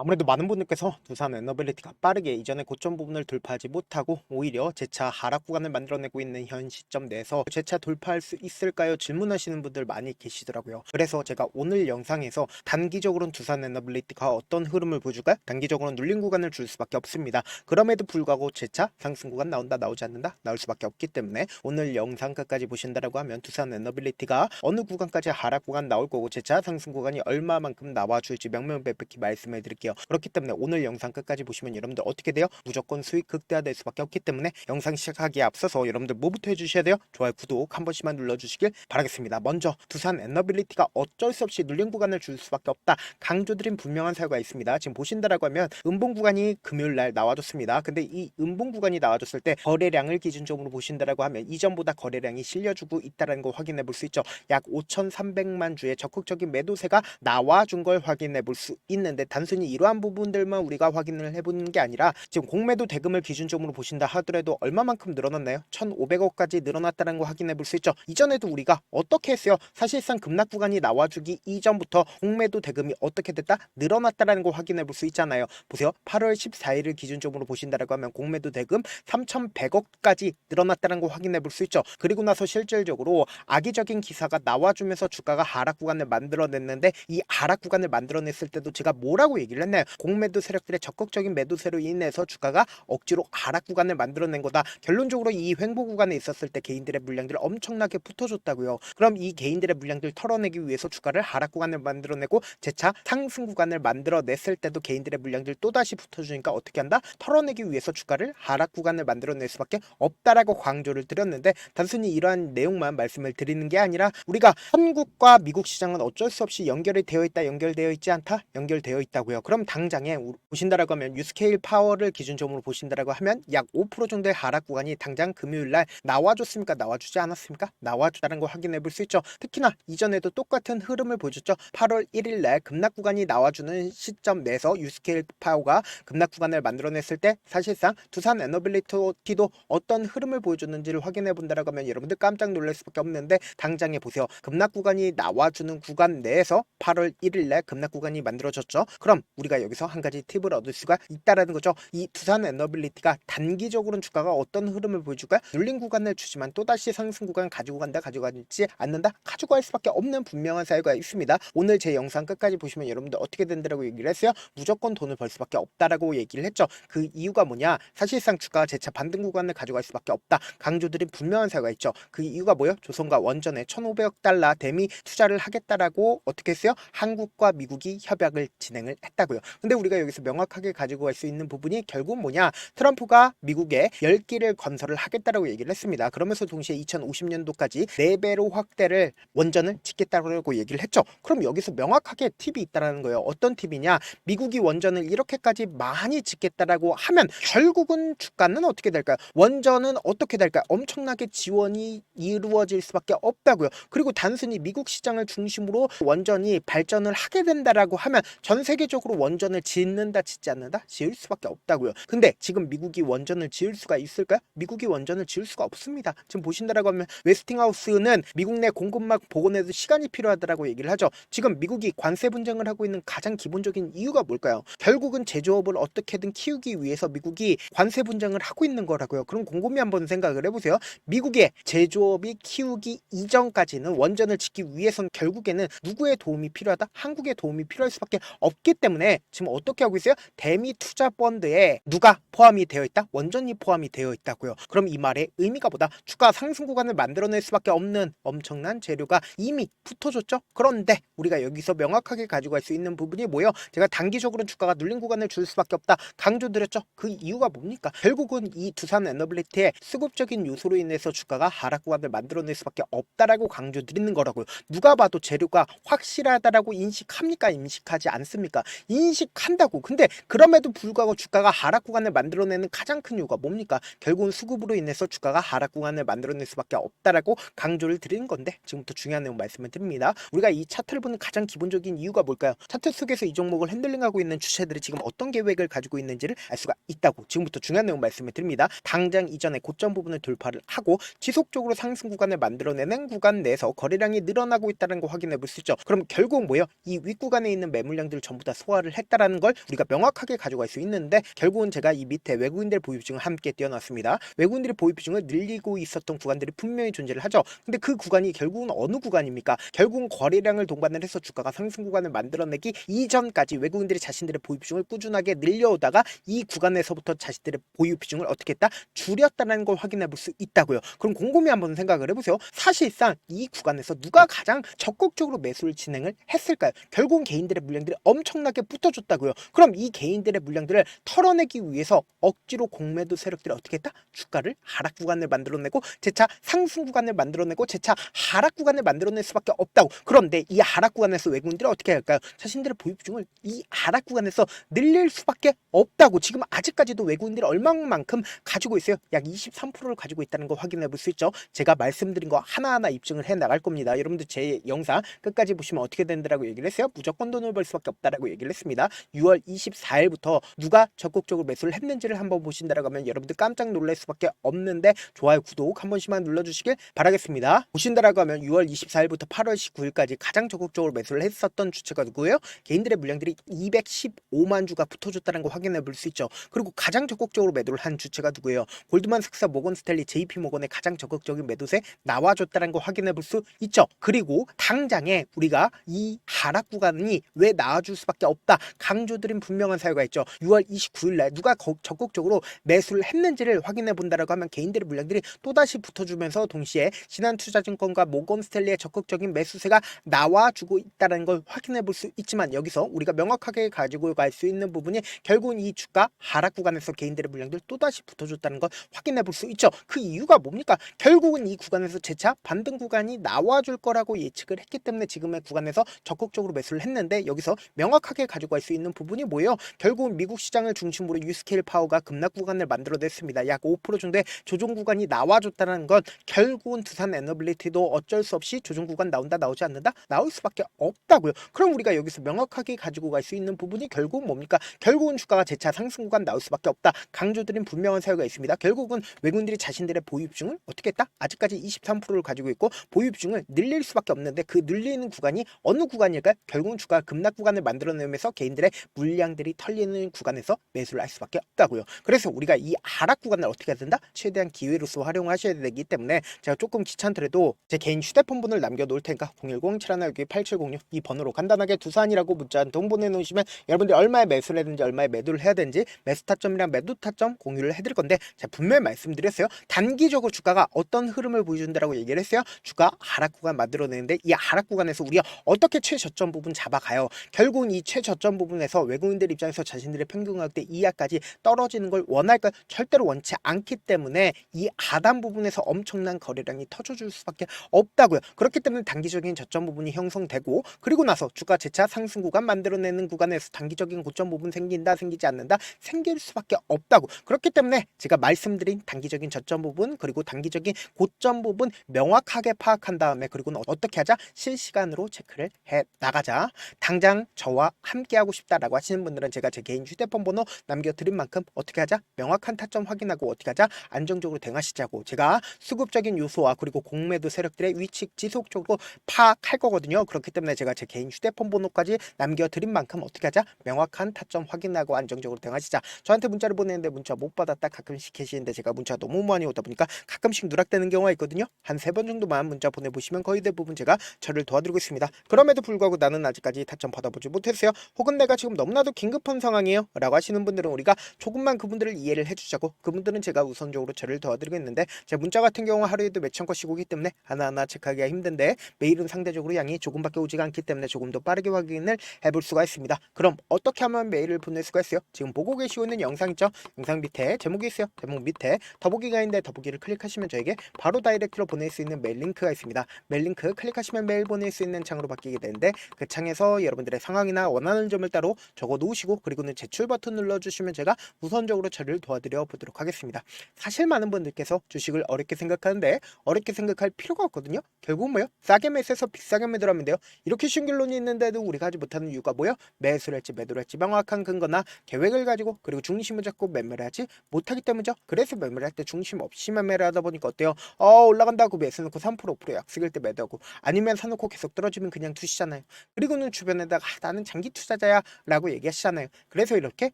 아무래도 많은 분들께서 두산 에너빌리티가 빠르게 이전의 고점 부분을 돌파하지 못하고 오히려 재차 하락 구간을 만들어내고 있는 현 시점 내에서 재차 돌파할 수 있을까요? 질문하시는 분들 많이 계시더라고요. 그래서 제가 오늘 영상에서 단기적으로는 두산 에너빌리티가 어떤 흐름을 보여줄까요? 단기적으로는 눌린 구간을 줄 수밖에 없습니다. 그럼에도 불구하고 재차 상승 구간 나온다 나오지 않는다 나올 수밖에 없기 때문에 오늘 영상 끝까지 보신다라고 하면 두산 에너빌리티가 어느 구간까지 하락 구간 나올 거고 재차 상승 구간이 얼마만큼 나와줄지 명명백백히 말씀해 드릴게요. 그렇기 때문에 오늘 영상 끝까지 보시면 여러분들 어떻게 돼요? 무조건 수익 극대화될 수밖에 없기 때문에 영상 시작하기에 앞서서 여러분들 뭐부터 해주셔야 돼요? 좋아요, 구독 한 번씩만 눌러주시길 바라겠습니다. 먼저 두산 에너빌리티가 어쩔 수 없이 눌린 구간을 줄 수밖에 없다, 강조드린 분명한 사유가 있습니다. 지금 보신다라고 하면 음봉 구간이 금요일날 나와줬습니다. 근데 이 음봉 구간이 나와줬을 때 거래량을 기준적으로 보신다라고 하면 이전보다 거래량이 실려주고 있다는 거 확인해 볼 수 있죠. 약 5,300만 주의 적극적인 매도세가 나와준 걸 확인해 볼 수 있는데, 단순히 이러한 부분들만 우리가 확인을 해보는 게 아니라 지금 공매도 대금을 기준적으로 보신다 하더라도 얼마만큼 늘어났나요? 1,500억까지 늘어났다는 거 확인해 볼 수 있죠. 이전에도 우리가 어떻게 했어요? 사실상 급락 구간이 나와주기 이전부터 공매도 대금이 어떻게 됐다? 늘어났다는 거 확인해 볼 수 있잖아요. 보세요. 8월 14일을 기준적으로 보신다라고 하면 공매도 대금 3,100억까지 늘어났다는 거 확인해 볼 수 있죠. 그리고 나서 실질적으로 악의적인 기사가 나와주면서 주가가 하락 구간을 만들어냈는데, 이 하락 구간을 만들어냈을 때도 제가 뭐라고 얘기를 했나요? 공매도 세력들의 적극적인 매도세로 인해서 주가가 억지로 하락 구간을 만들어낸 거다. 결론적으로 이 횡보 구간에 있었을 때 개인들의 물량들 엄청나게 붙어줬다고요. 그럼 이 개인들의 물량들 털어내기 위해서 주가를 하락 구간을 만들어내고 재차 상승 구간을 만들어냈을 때도 개인들의 물량들 또다시 붙어주니까 어떻게 한다? 털어내기 위해서 주가를 하락 구간을 만들어낼 수밖에 없다라고 강조를 드렸는데, 단순히 이러한 내용만 말씀을 드리는 게 아니라 우리가 한국과 미국 시장은 어쩔 수 없이 연결이 되어 있다, 연결되어 있지 않다, 연결되어 있다고요. 그럼 당장에 보신다라고 하면 유스케일 파워를 기준점으로 보신다라고 하면 약 5% 정도의 하락 구간이 당장 금요일날 나와줬습니까? 나와주지 않았습니까? 나와주다는 걸 확인해 볼 수 있죠. 특히나 이전에도 똑같은 흐름을 보여줬죠. 8월 1일날 급락 구간이 나와주는 시점 내에서 유스케일 파워가 급락 구간을 만들어냈을 때 사실상 두산 에너빌리티도 어떤 흐름을 보여줬는지를 확인해 본다라고 하면 여러분들 깜짝 놀랄 수밖에 없는데, 당장에 보세요. 급락 구간이 나와주는 구간 내에서 8월 1일날 급락 구간이 만들어졌죠. 그럼 우리가 여기서 한 가지 팁을 얻을 수가 있다라는 거죠. 이 두산 에너빌리티가 단기적으로는 주가가 어떤 흐름을 보여줄까요? 눌린 구간을 주지만 또다시 상승 구간 가지고 간다, 가져가지 않는다, 가지고 갈 수밖에 없는 분명한 사유가 있습니다. 오늘 제 영상 끝까지 보시면 여러분들 어떻게 된다라고 얘기를 했어요? 무조건 돈을 벌 수밖에 없다라고 얘기를 했죠. 그 이유가 뭐냐? 사실상 주가가 재차 반등 구간을 가져갈 수밖에 없다, 강조드린 분명한 사유가 있죠. 그 이유가 뭐예요? 조선과 원전에 1,500억 달러 대미 투자를 하겠다라고 어떻게 했어요? 한국과 미국이 협약을 진행을 했다고요. 근데 우리가 여기서 명확하게 가지고 갈 수 있는 부분이 결국 뭐냐? 트럼프가 미국에 10기를 건설을 하겠다라고 얘기를 했습니다. 그러면서 동시에 2050년도까지 4배로 확대를 원전을 짓겠다고 얘기를 했죠. 그럼 여기서 명확하게 팁이 있다라는 거예요. 어떤 팁이냐? 미국이 원전을 이렇게까지 많이 짓겠다라고 하면 결국은 주가는 어떻게 될까요? 원전은 어떻게 될까요? 엄청나게 지원이 이루어질 수밖에 없다고요. 그리고 단순히 미국 시장을 중심으로 원전이 발전을 하게 된다라고 하면 전 세계적으로 원전을 짓는다, 짓지 않는다? 지을 수밖에 없다고요. 근데 지금 미국이 원전을 지을 수가 있을까요? 미국이 원전을 지을 수가 없습니다. 지금 보신다라고 하면 웨스팅하우스는 미국 내 공급망 복원에도 시간이 필요하다라고 얘기를 하죠. 지금 미국이 관세 분쟁을 하고 있는 가장 기본적인 이유가 뭘까요? 결국은 제조업을 어떻게든 키우기 위해서 미국이 관세 분쟁을 하고 있는 거라고요. 그럼 곰곰이 한번 생각을 해보세요. 미국의 제조업이 키우기 이전까지는 원전을 짓기 위해선 결국에는 누구의 도움이 필요하다? 한국의 도움이 필요할 수밖에 없기 때문에 지금 어떻게 하고 있어요? 대미 투자 펀드에 누가 포함이 되어 있다? 원전이 포함이 되어 있다고요. 그럼 이 말의 의미가 뭐다? 주가 상승 구간을 만들어낼 수밖에 없는 엄청난 재료가 이미 붙어졌죠. 그런데 우리가 여기서 명확하게 가지고 갈 수 있는 부분이 뭐예요? 제가 단기적으로는 주가가 눌린 구간을 줄 수밖에 없다, 강조드렸죠. 그 이유가 뭡니까? 결국은 이 두산 에너빌리티의 수급적인 요소로 인해서 주가가 하락 구간을 만들어낼 수밖에 없다라고 강조드리는 거라고요. 누가 봐도 재료가 확실하다라고 인식합니까? 인식하지 않습니까? 인식한다고. 근데 그럼에도 불구하고 주가가 하락 구간을 만들어내는 가장 큰 이유가 뭡니까? 결국은 수급으로 인해서 주가가 하락 구간을 만들어낼 수밖에 없다라고 강조를 드리는 건데, 지금부터 중요한 내용 말씀을 드립니다. 우리가 이 차트를 보는 가장 기본적인 이유가 뭘까요? 차트 속에서 이 종목을 핸들링하고 있는 주체들이 지금 어떤 계획을 가지고 있는지를 알 수가 있다고 지금부터 중요한 내용 말씀을 드립니다. 당장 이전에 고점 부분을 돌파를 하고 지속적으로 상승 구간을 만들어내는 구간 내에서 거래량이 늘어나고 있다는 거 확인해 볼 수 있죠. 그럼 결국 뭐예요? 이 윗구간에 있는 매물량들을 전부 다 소화를 매수를 했다라는 걸 우리가 명확하게 가져갈 수 있는데, 결국은 제가 이 밑에 외국인들 보유 비중을 함께 띄워놨습니다. 외국인들의 보유 비중을 늘리고 있었던 구간들이 분명히 존재를 하죠. 근데 그 구간이 결국은 어느 구간입니까? 결국은 거래량을 동반을 해서 주가가 상승 구간을 만들어내기 이전까지 외국인들이 자신들의 보유 비중을 꾸준하게 늘려오다가 이 구간에서부터 자신들의 보유 비중을 어떻게 했다? 줄였다는 걸 확인해 볼 수 있다고요. 그럼 곰곰이 한번 생각을 해보세요. 사실상 이 구간에서 누가 가장 적극적으로 매수를 진행을 했을까요? 결국은 개인들의 물량들이 엄청나게 붙어줬다고요. 그럼 이 개인들의 물량들을 털어내기 위해서 억지로 공매도 세력들이 어떻게 했다? 주가를 하락 구간을 만들어내고 재차 상승 구간을 만들어내고 재차 하락 구간을 만들어낼 수밖에 없다고. 그런데 이 하락 구간에서 외국인들이 어떻게 할까요? 자신들의 보유 비중을 이 하락 구간에서 늘릴 수밖에 없다고. 지금 아직까지도 외국인들이 얼마만큼 가지고 있어요? 약 23%를 가지고 있다는 거 확인해 볼 수 있죠. 제가 말씀드린 거 하나하나 입증을 해 나갈 겁니다. 여러분들 제 영상 끝까지 보시면 어떻게 된다라고 얘기를 했어요? 무조건 돈을 벌 수밖에 없다라고 얘기를 했습니다. 6월 24일부터 누가 적극적으로 매수를 했는지를 한번 보신다라고 하면 여러분들 깜짝 놀랄 수밖에 없는데, 좋아요, 구독 한 번씩만 눌러주시길 바라겠습니다. 보신다라고 하면 6월 24일부터 8월 19일까지 가장 적극적으로 매수를 했었던 주체가 누구예요? 개인들의 물량들이 215만 주가 붙어줬다는 거 확인해 볼 수 있죠. 그리고 가장 적극적으로 매도를 한 주체가 누구예요? 골드만삭스, 모건스탠리, JP모건의 가장 적극적인 매도세 나와줬다는 거 확인해 볼 수 있죠. 그리고 당장에 우리가 이 하락 구간이 왜 나와줄 수밖에 없다 강조드린 분명한 사유가 있죠. 6월 29일날 누가 적극적으로 매수를 했는지를 확인해 본다라고 하면 개인들의 물량들이 또다시 붙어주면서 동시에 신한투자증권과 모건스탠리의 적극적인 매수세가 나와주고 있다는 걸 확인해 볼 수 있지만, 여기서 우리가 명확하게 가지고 갈 수 있는 부분이 결국은 이 주가 하락 구간에서 개인들의 물량들 또다시 붙어줬다는 걸 확인해 볼 수 있죠. 그 이유가 뭡니까? 결국은 이 구간에서 재차 반등 구간이 나와줄 거라고 예측을 했기 때문에 지금의 구간에서 적극적으로 매수를 했는데, 여기서 명확하게 가지고 갈 수 있는 부분이 뭐예요? 결국은 미국 시장을 중심으로 유스케일 파워가 급락 구간을 만들어냈습니다. 약 5% 정도의 조정 구간이 나와줬다는 건 결국은 두산 에너빌리티도 어쩔 수 없이 조정 구간 나온다 나오지 않는다 나올 수밖에 없다고요. 그럼 우리가 여기서 명확하게 가지고 갈 수 있는 부분이 결국은 뭡니까? 결국은 주가가 재차 상승 구간 나올 수밖에 없다 강조드린 분명한 사유가 있습니다. 결국은 외국인들이 자신들의 보유 비중을 어떻게 했다? 아직까지 23%를 가지고 있고 보유 비중을 늘릴 수밖에 없는데, 그 늘리는 구간이 어느 구간일까요? 결국은 주가 급락 구간을 만들어내면서 개인들의 물량들이 털리는 구간에서 매수를 할 수밖에 없다고요. 그래서 우리가 이 하락 구간을 어떻게 해야 된다? 최대한 기회로서 활용하셔야 되기 때문에 제가 조금 귀찮더라도 제 개인 휴대폰 번호를 남겨놓을 테니까 010-7162-8706 이 번호로 간단하게 두산이라고 문자 한 통 보내놓으시면 여러분들이 얼마에 매수를 했는지 얼마에 매도를 해야 되는지 매수 타점이랑 매도 타점 공유를 해드릴 건데, 제가 분명히 말씀드렸어요. 단기적으로 주가가 어떤 흐름을 보여준다라고 얘기를 했어요. 주가 하락 구간 만들어내는데 이 하락 구간에서 우리가 어떻게 최저점 부분 잡아가요? 결국은 이 최저점 부분에서 외국인들 입장에서 자신들의 평균 가격대 이하까지 떨어지는 걸 원할까요? 절대로 원치 않기 때문에 이 하단 부분에서 엄청난 거래량이 터져줄 수밖에 없다고요. 그렇기 때문에 단기적인 저점 부분이 형성되고, 그리고 나서 주가 재차 상승 구간 만들어내는 구간에서 단기적인 고점 부분 생긴다 생기지 않는다 생길 수밖에 없다고. 그렇기 때문에 제가 말씀드린 단기적인 저점 부분 그리고 단기적인 고점 부분 명확하게 파악한 다음에, 그리고는 어떻게 하자? 실시간으로 체크를 해 나가자. 당장 저와 함께하고 싶다라고 하시는 분들은 제가 제 개인 휴대폰 번호 남겨드린 만큼 어떻게 하자? 명확한 타점 확인하고 어떻게 하자? 안정적으로 대응하시자고. 제가 수급적인 요소와 그리고 공매도 세력들의 위치 지속적으로 파악할 거거든요. 그렇기 때문에 제가 제 개인 휴대폰 번호까지 남겨드린 만큼 어떻게 하자? 명확한 타점 확인하고 안정적으로 대응하시자. 저한테 문자를 보내는데 문자 못 받았다 가끔씩 계시는데, 제가 문자 너무 많이 오다 보니까 가끔씩 누락되는 경우가 있거든요. 한 3번 정도만 문자 보내보시면 거의 대부분 제가 저를 도와드리고 있습니다. 그럼에도 불구하고 나는 아직까지 타점 받아보지 못했어요. 혹은 내가 지금 너무나도 긴급한 상황이에요 라고 하시는 분들은 우리가 조금만 그분들을 이해를 해주자고. 그분들은 제가 우선적으로 저를 도와드리고 있는데, 제 문자 같은 경우 하루에도 몇천 건씩 오기 때문에 하나하나 체크하기가 힘든데, 메일은 상대적으로 양이 조금밖에 오지가 않기 때문에 조금 더 빠르게 확인을 해볼 수가 있습니다. 그럼 어떻게 하면 메일을 보낼 수가 있어요? 지금 보고 계시고 있는 영상 있죠? 영상 밑에 제목이 있어요. 제목 밑에 더보기가 있는데 더보기를 클릭하시면 저에게 바로 다이렉트로 보낼 수 있는 메일 링크가 있습니다. 메일 링크 클릭하시면 메일 보낼 수 있는 창으로 바뀌게 되는데, 그 창에서 여러분들의 상황이나 원하는 점을 따로 적어 놓으시고, 그리고는 제출 버튼 눌러주시면 제가 우선적으로 저를 도와드려 보도록 하겠습니다. 사실 많은 분들께서 주식을 어렵게 생각하는데 어렵게 생각할 필요가 없거든요. 결국은 뭐예요? 싸게 매수해서 비싸게 매도하면 돼요. 이렇게 쉬운 결론이 있는데도 우리가 하지 못하는 이유가 뭐예요? 매수를 할지 매도를 할지 명확한 근거나 계획을 가지고 그리고 중심을 잡고 매매를 하지 못하기 때문이죠. 그래서 매매를 할 때 중심 없이 매매를 하다 보니까 어때요? 올라간다고 매수해놓고 3% 5% 약속일 때 매도하고, 아니면 사놓고 계속 떨어지면 그냥 두시잖아요. 그리고는 주변에다가 나는 장기 투자 투자자야 라고 얘기하시잖아요. 그래서 이렇게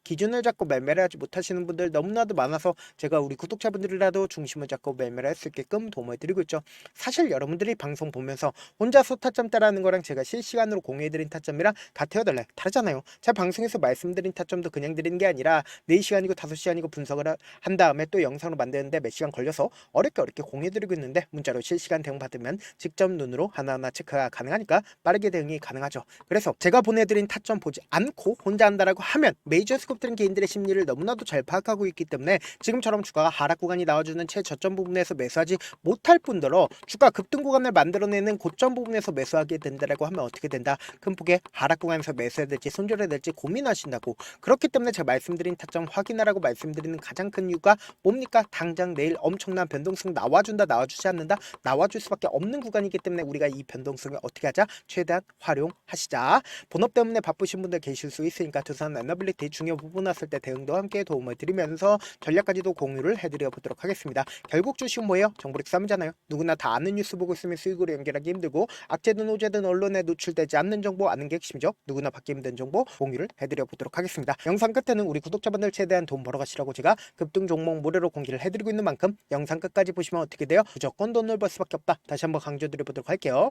기준을 잡고 매매를 하지 못하시는 분들 너무나도 많아서 제가 우리 구독자분들이라도 중심을 잡고 매매를 할 수 있게끔 도움을 드리고 있죠. 사실 여러분들이 방송 보면서 혼자서 타점 따라하는 거랑 제가 실시간으로 공유해드린 타점이랑 같아요 달라요? 다르잖아요. 제가 방송에서 말씀드린 타점도 그냥 드리는 게 아니라 4시간이고 5시간이고 분석을 한 다음에 또 영상으로 만드는데 몇 시간 걸려서 어렵게 공유해드리고 있는데 문자로 실시간 대응 받으면 직접 눈으로 하나하나 체크가 가능하니까 빠르게 대응이 가능하죠. 그래서 제가 보내드린 타점 보지 않고 혼자 한다라고 하면 메이저 스컵들은 개인들의 심리를 너무나도 잘 파악하고 있기 때문에 지금처럼 주가가 하락 구간이 나와주는 최저점 부분에서 매수하지 못할 뿐더러 주가 급등 구간을 만들어내는 고점 부분에서 매수하게 된다라고 하면 어떻게 된다? 큰 폭의 하락 구간에서 매수해야 될지 손절해야 될지 고민하신다고. 그렇기 때문에 제가 말씀드린 타점 확인하라고 말씀드리는 가장 큰 이유가 뭡니까? 당장 내일 엄청난 변동성 나와준다 나와주지 않는다 나와줄 수밖에 없는 구간이기 때문에 우리가 이 변동성을 어떻게 하자? 최대한 활용하시자. 본업 때문에 바쁘신 분들 계실 수 있으니까 두산 에너빌리티 중요 부분 왔을 때 대응도 함께 도움을 드리면서 전략까지도 공유를 해드려 보도록 하겠습니다. 결국 주식은 뭐예요? 정보력 싸움이잖아요. 누구나 다 아는 뉴스 보고 있으면 수익으로 연결하기 힘들고 악재든 호재든 언론에 노출되지 않는 정보 아는 게 핵심이죠. 누구나 받기 힘든 정보 공유를 해드려 보도록 하겠습니다. 영상 끝에는 우리 구독자분들 최대한 돈 벌어가시라고 제가 급등 종목 무료로 공개를 해드리고 있는 만큼 영상 끝까지 보시면 어떻게 돼요? 무조건 돈을 벌 수밖에 없다. 다시 한번 강조드려 보도록 할게요.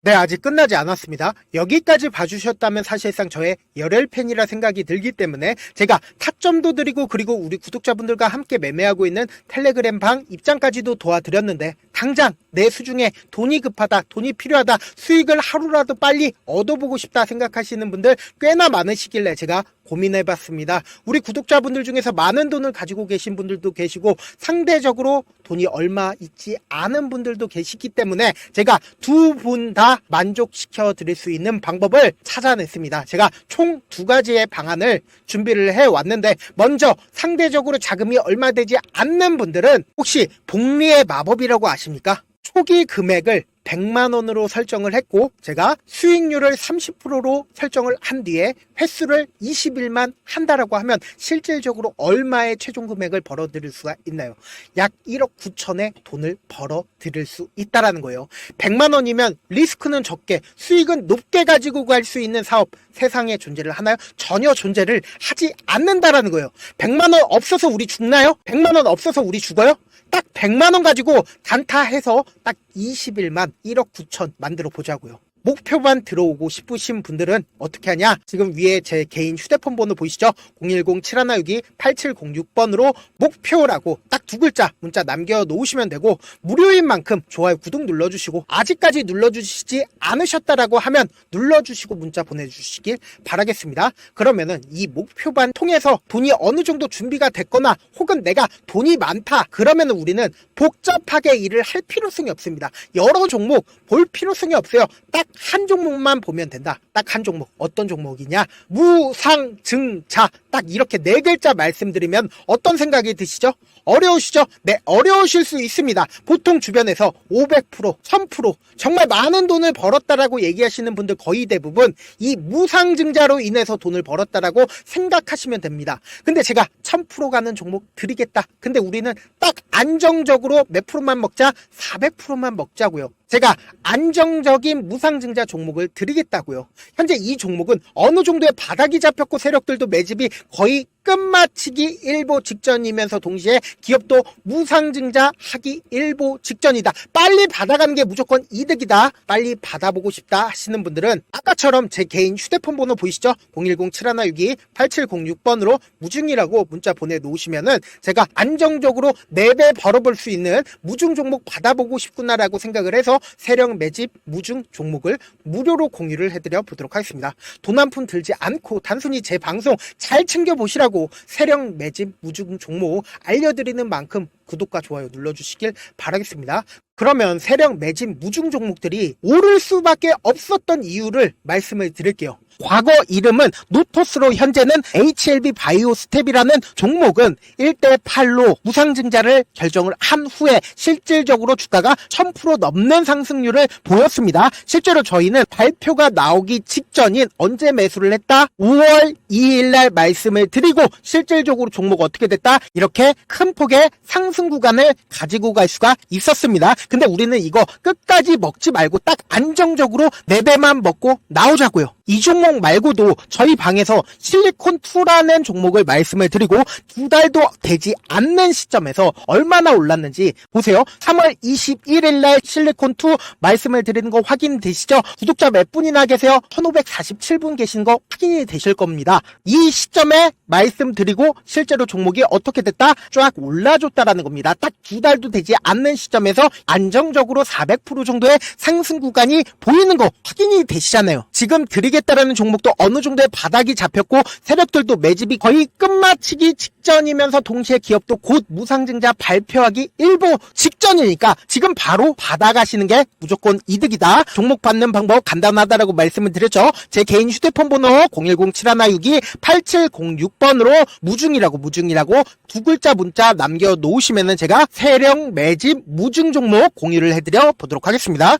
네, 아직 끝나지 않았습니다. 여기까지 봐주셨다면 사실상 저의 열혈 팬이라 생각이 들기 때문에 제가 타점도 드리고 그리고 우리 구독자분들과 함께 매매하고 있는 텔레그램 방 입장까지도 도와드렸는데 당장 내 수중에 돈이 급하다, 돈이 필요하다, 수익을 하루라도 빨리 얻어보고 싶다 생각하시는 분들 꽤나 많으시길래 제가 고민해봤습니다. 우리 구독자분들 중에서 많은 돈을 가지고 계신 분들도 계시고 상대적으로 돈이 얼마 있지 않은 분들도 계시기 때문에 제가 두 분 다 만족시켜 드릴 수 있는 방법을 찾아냈습니다. 제가 총 2가지의 방안을 준비를 해왔는데 먼저 상대적으로 자금이 얼마 되지 않는 분들은 혹시 복리의 마법이라고 아십니까? 초기 금액을 100만원으로 설정을 했고 제가 수익률을 30%로 설정을 한 뒤에 횟수를 20일만 한다라고 하면 실질적으로 얼마의 최종 금액을 벌어들일 수가 있나요? 약 1억 9천의 돈을 벌어들일 수 있다라는 거예요. 100만원이면 리스크는 적게 수익은 높게 가지고 갈 수 있는 사업 세상에 존재를 하나요? 전혀 존재를 하지 않는다라는 거예요. 100만원 없어서 우리 죽나요? 100만원 없어서 우리 죽어요? 딱 100만원 가지고 단타해서 딱 20일만 1억 9천 만들어 보자고요. 목표만 들어오고 싶으신 분들은 어떻게 하냐? 지금 위에 제 개인 휴대폰 번호 보이시죠? 010-7162-8706번으로 목표라고 딱 2글자 문자 남겨놓으시면 되고 무료인 만큼 좋아요 구독 눌러주시고 아직까지 눌러주시지 않으셨다라고 하면 눌러주시고 문자 보내주시길 바라겠습니다. 그러면은 이 목표반 통해서 돈이 어느 정도 준비가 됐거나 혹은 내가 돈이 많다 그러면은 우리는 복잡하게 일을 할 필요성이 없습니다. 여러 종목 볼 필요성이 없어요. 딱 한 종목만 보면 된다. 딱 한 종목. 어떤 종목이냐? 무상증자. 딱 이렇게 4글자 말씀드리면 어떤 생각이 드시죠? 어려우시죠? 네, 어려우실 수 있습니다. 보통 주변에서 500%, 1000% 정말 많은 돈을 벌었다라고 얘기하시는 분들 거의 대부분 이 무상증자로 인해서 돈을 벌었다라고 생각하시면 됩니다. 근데 제가 1000% 가는 종목 드리겠다. 근데 우리는 딱 안정적으로 몇 프로만 먹자? 400%만 먹자고요. 제가 안정적인 무상증자 종목을 드리겠다고요. 현재 이 종목은 어느 정도의 바닥이 잡혔고 세력들도 매집이 거의 끝마치기 일보 직전이면서 동시에 기업도 무상증자 하기 일보 직전이다. 빨리 받아가는 게 무조건 이득이다. 빨리 받아보고 싶다 하시는 분들은 아까처럼 제 개인 휴대폰 번호 보이시죠? 010-7162-8706번으로 무중이라고 문자 보내놓으시면은 제가 안정적으로 4배 벌어볼 수 있는 무중 종목 받아보고 싶구나라고 생각을 해서 세력 매집 무중 종목을 무료로 공유를 해드려 보도록 하겠습니다. 돈 한 푼 들지 않고 단순히 제 방송 잘 챙겨보시라고 세력 매집 무중 종목 알려드리는 만큼 구독과 좋아요 눌러주시길 바라겠습니다. 그러면 세력 매집 무중 종목들이 오를 수밖에 없었던 이유를 말씀을 드릴게요. 과거 이름은 노토스로 현재는 HLB 바이오스텝이라는 종목은 1대8로 무상증자를 결정을 한 후에 실질적으로 주가가 1000% 넘는 상승률을 보였습니다. 실제로 저희는 발표가 나오기 직전인 언제 매수를 했다? 5월 2일날 말씀을 드리고 실질적으로 종목 어떻게 됐다? 이렇게 큰 폭의 상승 구간을 가지고 갈 수가 있었습니다. 근데 우리는 이거 끝까지 먹지 말고 딱 안정적으로 4배만 먹고 나오자고요. 이 종목 말고도 저희 방에서 실리콘2라는 종목을 말씀을 드리고 2달도 되지 않는 시점에서 얼마나 올랐는지 보세요. 3월 21일 날 실리콘2 말씀을 드리는 거 확인되시죠? 구독자 몇 분이나 계세요? 1547분 계신 거 확인이 되실 겁니다. 이 시점에 말씀드리고 실제로 종목이 어떻게 됐다? 쫙 올라줬다라는 겁니다. 딱 2달도 되지 않는 시점에서 안정적으로 400% 정도의 상승 구간이 보이는 거 확인이 되시잖아요. 지금 드리겠다라는 종목도 어느 정도의 바닥이 잡혔고 세력들도 매집이 거의 끝마치기 직전이면서 동시에 기업도 곧 무상증자 발표하기 일보 직전이니까 지금 바로 받아가시는 게 무조건 이득이다. 종목 받는 방법 간단하다라고 말씀을 드렸죠. 제 개인 휴대폰 번호 010-7162-8706번으로 무중이라고 두 글자 문자 남겨놓으시면은 제가 세력 매집 무중 종목 공유를 해드려 보도록 하겠습니다.